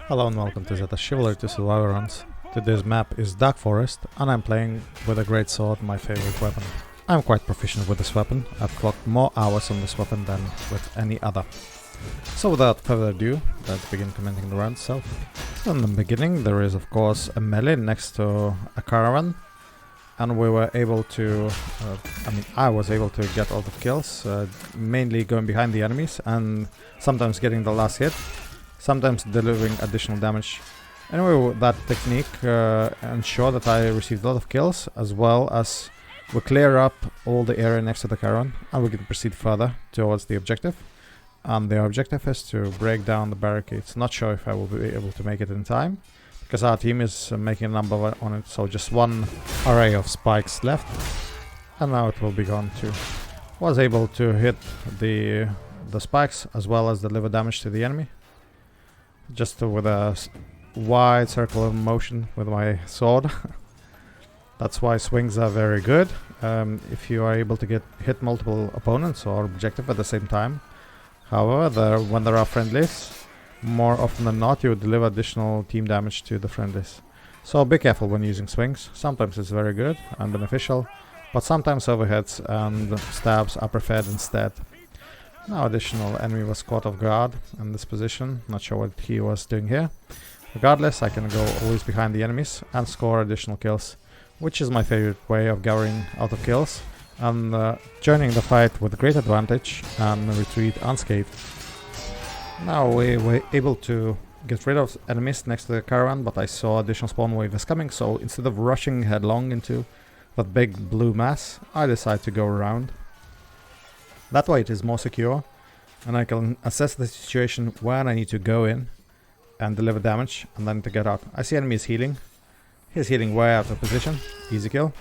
Hello and welcome to the Chivalry to Survivor runs. Today's map is Dark Forest and I'm playing with a Greatsword, my favorite weapon. I'm quite proficient with this weapon. I've clocked more hours on this weapon than with any other. So without further ado, let's begin commenting the round itself. In the beginning there is of course a melee next to a caravan, and we were able to, I was able to get a lot of kills, mainly going behind the enemies and sometimes getting the last hit, sometimes delivering additional damage. Anyway, that technique ensured that I received a lot of kills, as well as we clear up all the area next to the caravan and we can proceed further towards the objective. And the objective is to break down the barricades. Not sure if I will be able to make it in time, because our team is making a number on it, so just one array of spikes left, and now it will be gone too. Was able to hit the spikes as well as deliver damage to the enemy, just with a wide circular motion with my sword. That's why swings are very good. If you are able to hit multiple opponents or objective at the same time. However, when there are friendlies, more often than not you deliver additional team damage to the friendlies. So be careful when using swings. Sometimes it's very good and beneficial, but sometimes overheads and stabs are preferred instead. Now additional enemy was caught off guard in this position. Not sure what he was doing here. Regardless, I can go always behind the enemies and score additional kills, which is my favorite way of gathering out of kills and joining the fight with great advantage and retreat unscathed. Now we were able to get rid of enemies next to the caravan, but I saw additional spawn wave is coming, so instead of rushing headlong into that big blue mass, I decided to go around. That way it is more secure, and I can assess the situation when I need to go in and deliver damage and then to get out. I see enemies healing. He's healing way out of position. Easy kill.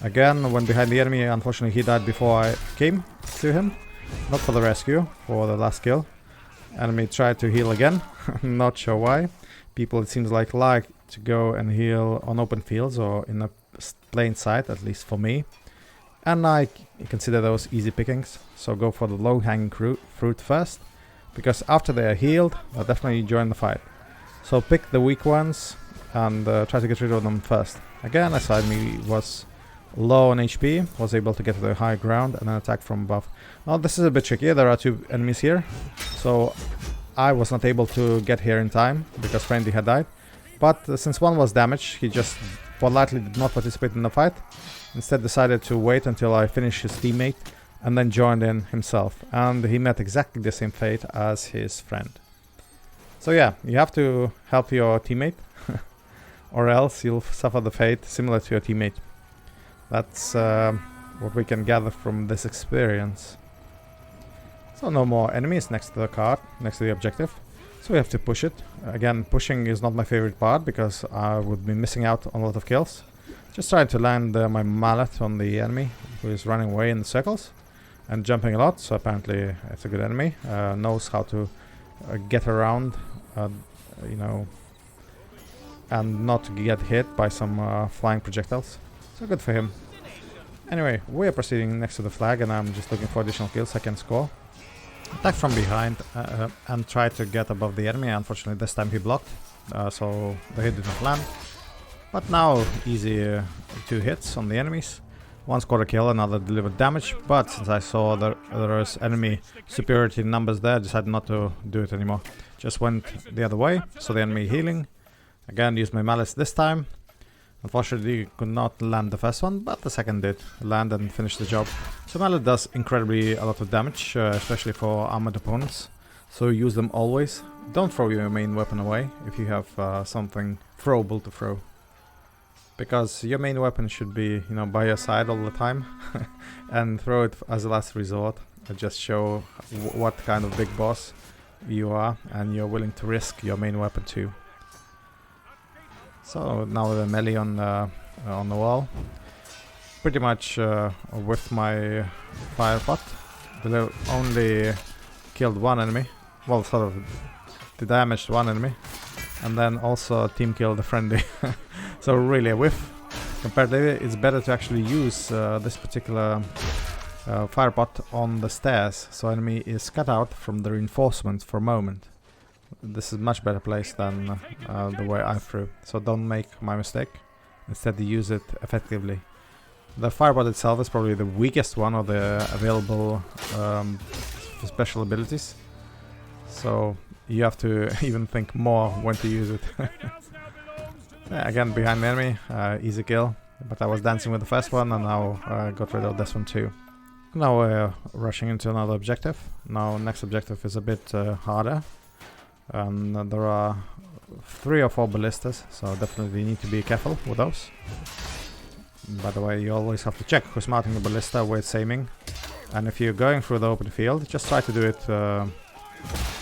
Again, when behind the enemy, unfortunately he died before I came to him. Not for the rescue, for the last kill. Enemy tried to heal again. Not sure why. People, it seems like to go and heal on open fields or in a plain sight, at least for me. And I consider those easy pickings, so go for the low-hanging fruit first, because after they are healed, they'll definitely join the fight. So pick the weak ones and try to get rid of them first. Again, I saw enemy was low on HP, was able to get to the high ground and then attack from above. Now this is a bit tricky. There are two enemies here, so I was not able to get here in time because friendly had died. But since one was damaged, he just politely did not participate in the fight. Instead decided to wait until I finished his teammate and then joined in himself. And he met exactly the same fate as his friend. So yeah, you have to help your teammate or else you'll suffer the fate similar to your teammate. That's what we can gather from this experience. So no more enemies next to the cart, next to the objective. So we have to push it. Again, pushing is not my favorite part because I would be missing out on a lot of kills. Just trying to land my mallet on the enemy who is running away in the circles and jumping a lot. So apparently it's a good enemy. Knows how to get around, you know, and not get hit by some flying projectiles. So good for him. Anyway, we are proceeding next to the flag and I'm just looking for additional kills I can score. Attack from behind and try to get above the enemy. Unfortunately this time he blocked, so the hit did not land. But now easy 2 hits on the enemies. One scored a kill, another delivered damage, but since I saw there was enemy superiority in numbers there, I decided not to do it anymore. Just went the other way, so the enemy healing. Again, used my malice this time. Unfortunately, could not land the first one, but the second did land and finish the job. So mallet does incredibly a lot of damage, especially for armored opponents. So use them always. Don't throw your main weapon away if you have something throwable to throw. Because your main weapon should be, you know, by your side all the time. And throw it as a last resort. Just show what kind of big boss you are and you're willing to risk your main weapon too. So now the melee on the wall. Pretty much with my fire pot. Only killed one enemy. Well, sort of damaged one enemy. And then also team killed the friendly. So really a whiff. Comparatively, it's better to actually use this particular fire pot on the stairs, so enemy is cut out from the reinforcements for a moment. this is much better place than the way I threw. So don't make my mistake. Instead, use it effectively. The Fireball itself is probably the weakest one of the available special abilities. So you have to even think more when to use it. Yeah, again, behind the enemy, easy kill. But I was dancing with the first one and now got rid of this one too. Now we're rushing into another objective. Now next objective is a bit harder. And there are 3 or 4 ballistas, so definitely need to be careful with those. By the way, you always have to check who's mounting the ballista, where it's aiming. And if you're going through the open field, just try to do it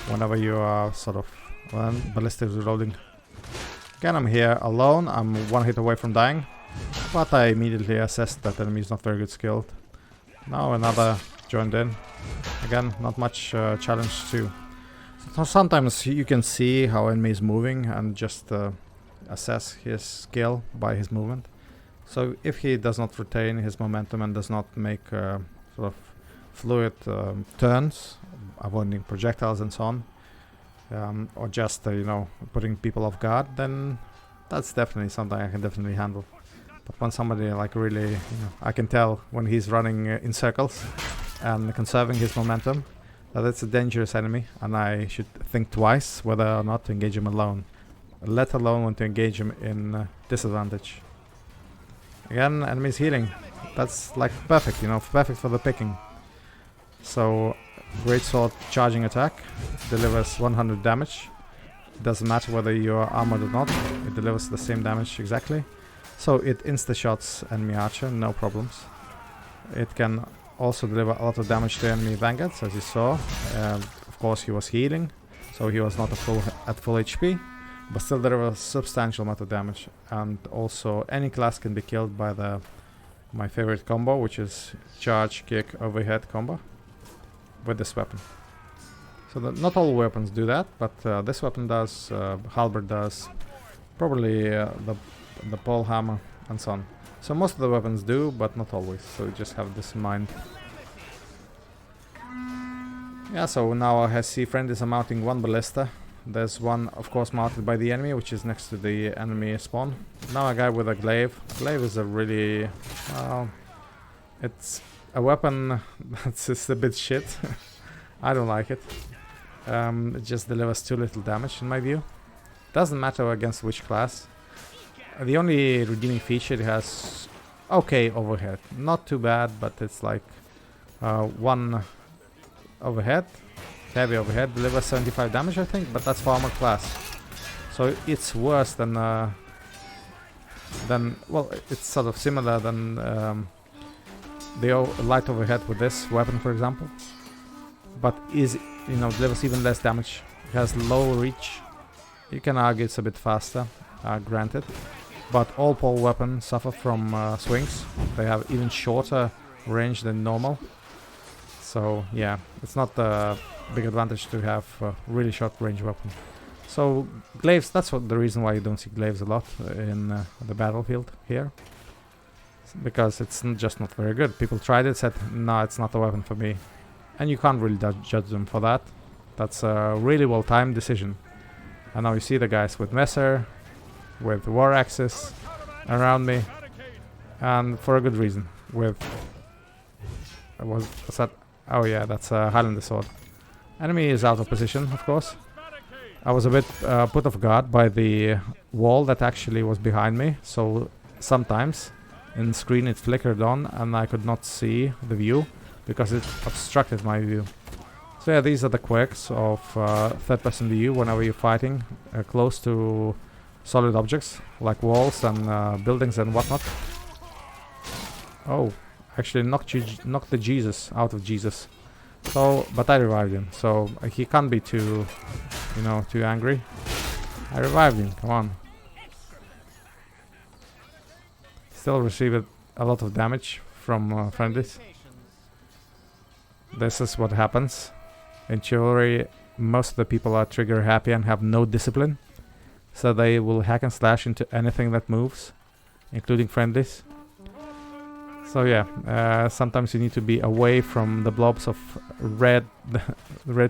whenever you are sort of... when ballista is reloading. Again, I'm here alone, I'm 1 hit away from dying. But I immediately assessed that enemy is not very good skilled. Now another joined in. Again, not much challenge too. So sometimes you can see how enemy is moving and just assess his skill by his movement. So if he does not retain his momentum and does not make sort of fluid turns, avoiding projectiles and so on, or just you know, putting people off guard, then that's definitely something I can definitely handle. But when somebody like really, you know, I can tell when he's running in circles and conserving his momentum, that it's a dangerous enemy, and I should think twice whether or not to engage him alone, let alone want to engage him in disadvantage. Again, enemy's healing. That's like perfect, you know, perfect for the picking. So, Greatsword charging attack delivers 100 damage. It doesn't matter whether you're armored or not, it delivers the same damage exactly. So it insta-shots enemy archer, no problems. It can also deliver a lot of damage to enemy vanguards, as you saw. Of course he was healing, so he was not at full HP, but still delivers substantial amount of damage. And also any class can be killed by my favorite combo, which is charge, kick, overhead combo with this weapon. So not all weapons do that, but this weapon does, halberd does, probably the pole hammer and so on. So most of the weapons do, but not always, so you just have this in mind. Yeah, so now I see friendlies are mounting 1 ballista. There's one, of course, mounted by the enemy, which is next to the enemy spawn. Now a guy with a glaive. Glaive is a really... it's a weapon that's just a bit shit. I don't like it. It just delivers too little damage, in my view. Doesn't matter against which class. The only redeeming feature, it has okay overhead. Not too bad, but it's like 1 overhead, heavy overhead, delivers 75 damage, I think, but that's for armor class. So it's worse than well, it's sort of similar than the light overhead with this weapon, for example. But is, you know, delivers even less damage. It has low reach. You can argue it's a bit faster, granted. But all pole weapons suffer from swings. They have even shorter range than normal. So yeah, it's not a big advantage to have a really short range weapon. So glaives, that's the reason why you don't see glaives a lot in the battlefield here. Because it's just not very good. People tried it, said, no, it's not a weapon for me. And you can't really judge them for that. That's a really well-timed decision. And now you see the guys with Messer, with war axes around me, and for a good reason. With what's that? Oh yeah, that's a Highlander sword. Enemy is out of position, of course. I was a bit put off guard by the wall that actually was behind me, so sometimes in the screen it flickered on and I could not see the view because it obstructed my view. So yeah, these are the quirks of third-person view whenever you're fighting close to solid objects like walls and buildings and whatnot. Oh, actually knocked the Jesus out of Jesus. So, but I revived him, so he can't be too, you know, too angry. I revived him, come on. Still received a lot of damage from friendlies. This is what happens. In Chivalry, most of the people are trigger happy and have no discipline. So they will hack and slash into anything that moves, including friendlies. So yeah, sometimes you need to be away from the blobs of red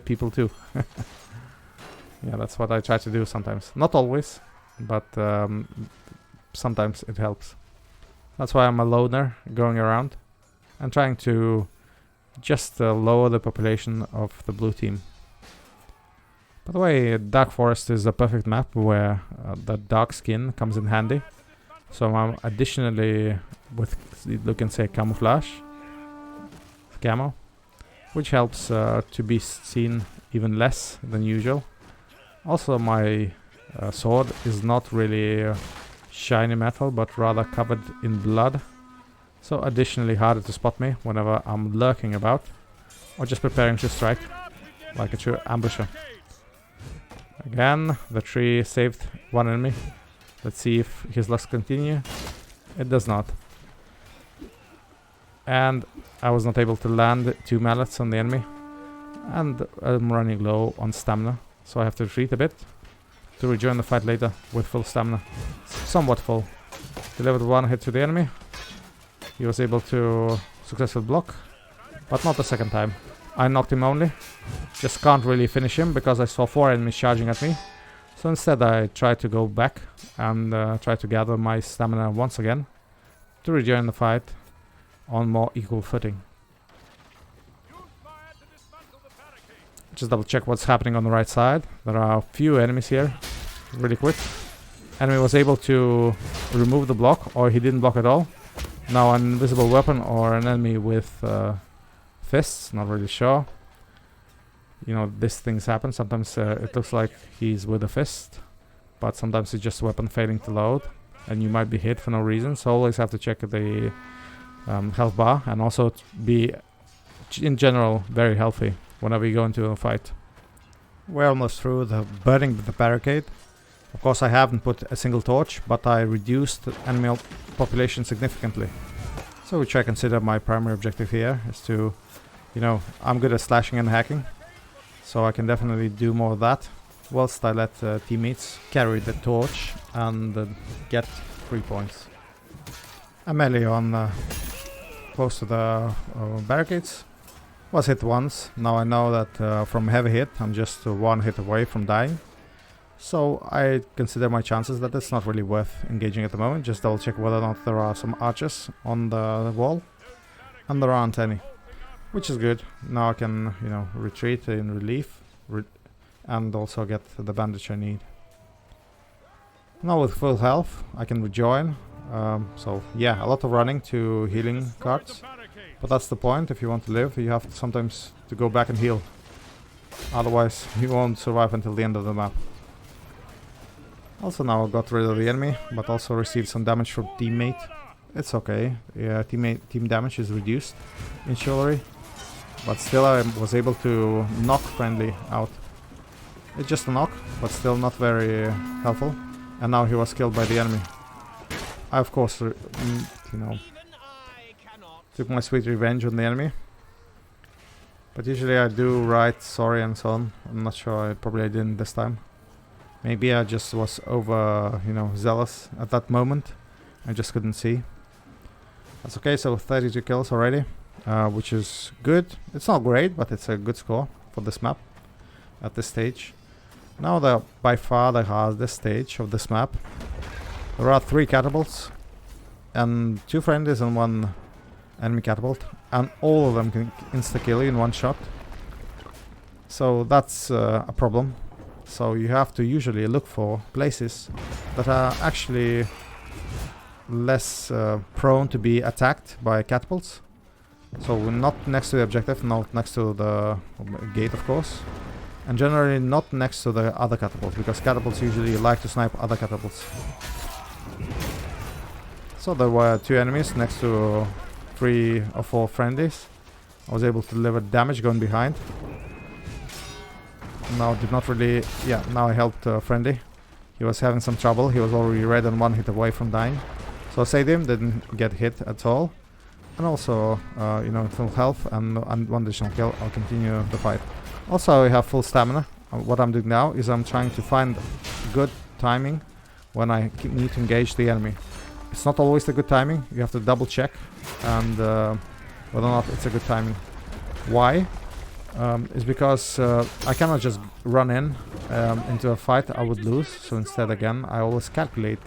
people too. Yeah, that's what I try to do sometimes. Not always, but sometimes it helps. That's why I'm a loner going around and trying to just lower the population of the blue team. By the way, Dark Forest is a perfect map where the dark skin comes in handy. So I'm additionally with, you can say, camouflage, camo, which helps to be seen even less than usual. Also, my sword is not really shiny metal, but rather covered in blood. So additionally harder to spot me whenever I'm lurking about or just preparing to strike like a true ambusher. Again, the tree saved one enemy. Let's see if his luck continue. It does not. And I was not able to land 2 mallets on the enemy. And I'm running low on stamina, so I have to retreat a bit to rejoin the fight later with full stamina. Somewhat full. Delivered 1 hit to the enemy. He was able to successfully block, but not the second time. I knocked him only. Just can't really finish him because I saw 4 enemies charging at me. So instead I tried to go back and try to gather my stamina once again to rejoin the fight on more equal footing. Just double check what's happening on the right side. There are a few enemies here. Really quick. Enemy was able to remove the block, or he didn't block at all. Now an invisible weapon or an enemy with fists, not really sure. You know, these things happen. Sometimes it looks like he's with a fist, but sometimes it's just a weapon failing to load, and you might be hit for no reason. So always have to check the health bar, and also be, in general, very healthy whenever you go into a fight. We're almost through the burning the barricade. Of course, I haven't put a single torch, but I reduced the enemy population significantly. So which I consider my primary objective here is to, you know, I'm good at slashing and hacking, so I can definitely do more of that, whilst I let teammates carry the torch and get 3 points. I'm melee on close to the barricades. Was hit once. Now I know that from heavy hit I'm just 1 hit away from dying. So I consider my chances that it's not really worth engaging at the moment. Just double check whether or not there are some archers on the wall. And there aren't any, which is good. Now I can, you know, retreat in relief and also get the bandage I need. Now with full health I can rejoin. So yeah, a lot of running to healing cards. But that's the point. If you want to live, you have to sometimes to go back and heal. Otherwise you won't survive until the end of the map. Also now I got rid of the enemy, but also received some damage from teammate. It's okay. Yeah, team damage is reduced in Chivalry, but still I was able to knock friendly out. It's just a knock, but still not very helpful. And now he was killed by the enemy. I of course, you know, took my sweet revenge on the enemy. But usually I do write sorry and so on. I'm not sure. Probably I didn't this time. Maybe I just was over, you know, zealous at that moment. I just couldn't see. That's okay. So 32 kills already, which is good. It's not great, but it's a good score for this map at this stage. Now by far the hardest stage of this map. There are 3 catapults and 2 friendlies and 1 enemy catapult, and all of them can insta-kill you in 1 shot. So that's a problem. So you have to usually look for places that are actually less prone to be attacked by catapults. So we're not next to the objective, not next to the gate of course, and generally not next to the other catapults, because catapults usually like to snipe other catapults. So there were 2 enemies next to 3 or 4 friendlies. I was able to deliver damage going behind. Now did not really... yeah, now I helped friendly. He was having some trouble. He was already red and 1 hit away from dying. So I saved him, didn't get hit at all. And also, you know, full health and 1 additional kill. I'll continue the fight. Also, I have full stamina. What I'm doing now is I'm trying to find good timing when I need to engage the enemy. It's not always the good timing. You have to double check and whether or not it's a good timing. Why? is because I cannot just run in into a fight I would lose. So instead, again, I always calculate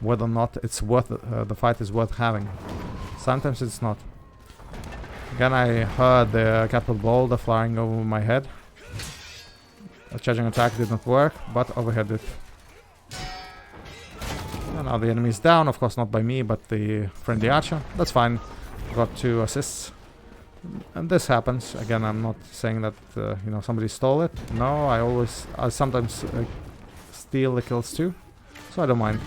whether or not it's worth the fight is worth having. Sometimes it's not. Again, I heard the capital boulder flying over my head. A charging attack did not work, but overhead it. And now the enemy is down, of course not by me, but the friendly archer. That's fine. Got 2 assists. And this happens. Again, I'm not saying that you know, somebody stole it. No, I sometimes steal the kills too, so I don't mind.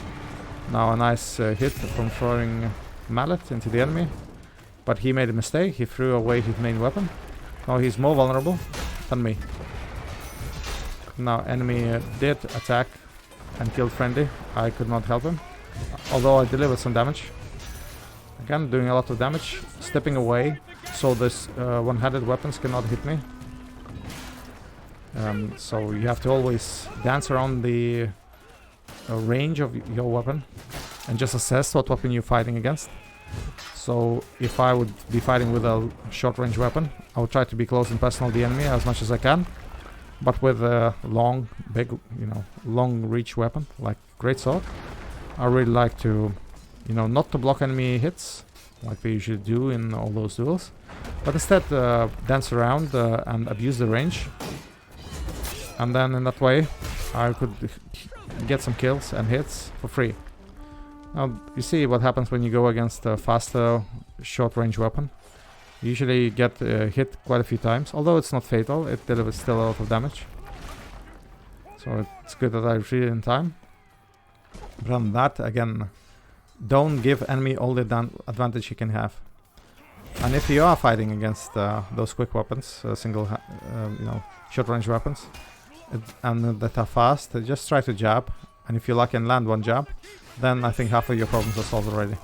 Now a nice hit from throwing mallet into the enemy, but he made a mistake. He threw away his main weapon. Now he's more vulnerable than me. Now enemy did attack and killed friendly. I could not help him, although I delivered some damage. Again, doing a lot of damage, stepping away so this one-handed weapons cannot hit me. So you have to always dance around the range of your weapon and just assess what weapon you're fighting against. So if I would be fighting with a short-range weapon, I would try to be close and personal the enemy as much as I can. But with a long, big, you know, long-reach weapon like Greatsword, I really like to, you know, not to block enemy hits like they usually do in all those duels, but instead dance around and abuse the range. And then in that way, I could get some kills and hits for free. Now, you see what happens when you go against a faster, short-range weapon. You usually get hit quite a few times, although it's not fatal, it delivers still a lot of damage. So it's good that I retreated in time. But on that, again, don't give enemy all the advantage he can have. And if you are fighting against those quick weapons, you know, short-range weapons, and that are fast, just try to jab. And if you're lucky and land one jab, then I think half of your problems are solved already.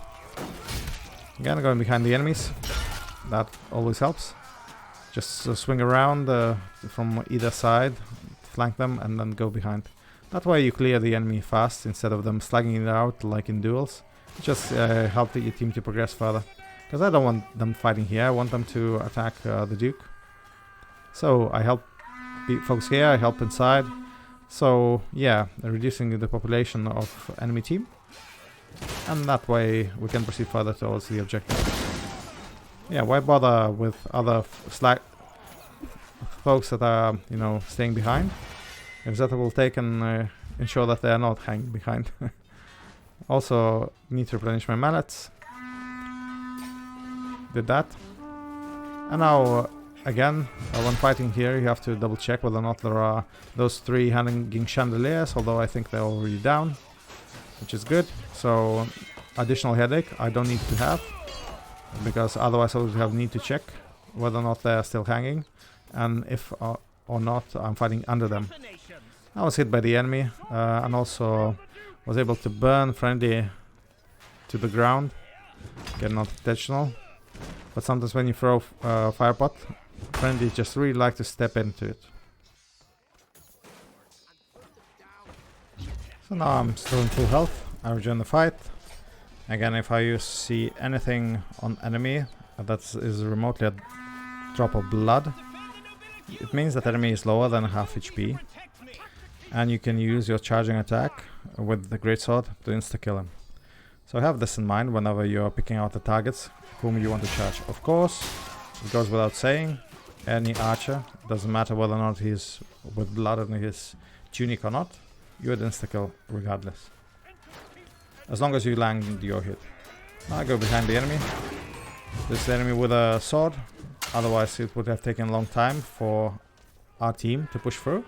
Again, going behind the enemies. That always helps. Just swing around from either side, flank them, and then go behind. That way you clear the enemy fast instead of them slugging it out like in duels. Just help your team to progress further. Because I don't want them fighting here, I want them to attack the Duke. So I help folks here, I help inside. So yeah, reducing the population of enemy team. And that way we can proceed further towards the objective. Yeah, why bother with other folks that are, you know, staying behind? If that will take and ensure that they are not hanging behind. Also, need to replenish my mallets. Did that. And now, again, when fighting here, you have to double check whether or not there are those 3 hanging chandeliers, although I think they're already down, which is good. So, additional headache I don't need to have, because otherwise I would have need to check whether or not they're still hanging, and if or not I'm fighting under them. I was hit by the enemy and also was able to burn friendly to the ground. Again, not intentional, but sometimes when you throw fire pot, friendly just really like to step into it. So now I'm still in full health. I rejoin the fight. Again, if I see anything on enemy that is remotely a drop of blood, it means that enemy is lower than half HP, and you can use your charging attack with the Greatsword to insta-kill him. So have this in mind whenever you're picking out the targets whom you want to charge. Of course, it goes without saying, any archer, doesn't matter whether or not he's with blood on his tunic or not, you would insta-kill regardless, as long as you land your hit. Now I go behind the enemy. This is the enemy with a sword, otherwise it would have taken a long time for our team to push through.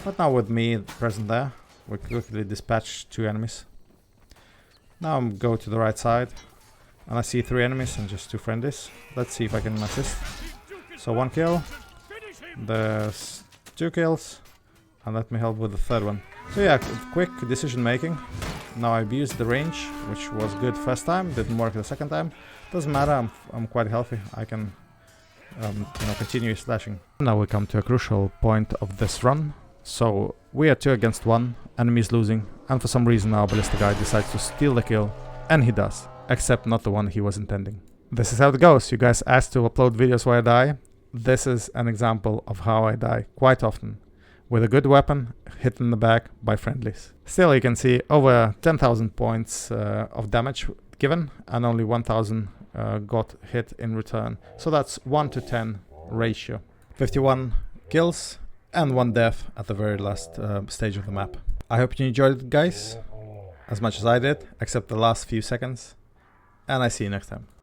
But now with me present there, we quickly dispatch 2 enemies. Now I'm go to the right side, and I see 3 enemies and just 2 friendlies. Let's see if I can assist. So 1 kill, there's 2 kills, and let me help with the 3rd one. So yeah, quick decision making. Now I abused the range, which was good first time, didn't work the 2nd time. Doesn't matter, I'm quite healthy. I can you know, continue slashing. Now we come to a crucial point of this run. So we are 2 against 1, enemies losing, and for some reason our ballistae guy decides to steal the kill, and he does, except not the one he was intending. This is how it goes. You guys asked to upload videos where I die, this is an example of how I die quite often. With a good weapon, hit in the back by friendlies. Still, you can see over 10,000 points of damage given, and only 1,000 got hit in return. So that's 1 to 10 ratio. 51 kills and 1 death at the very last stage of the map. I hope you enjoyed it, guys, as much as I did, except the last few seconds. And I see you next time.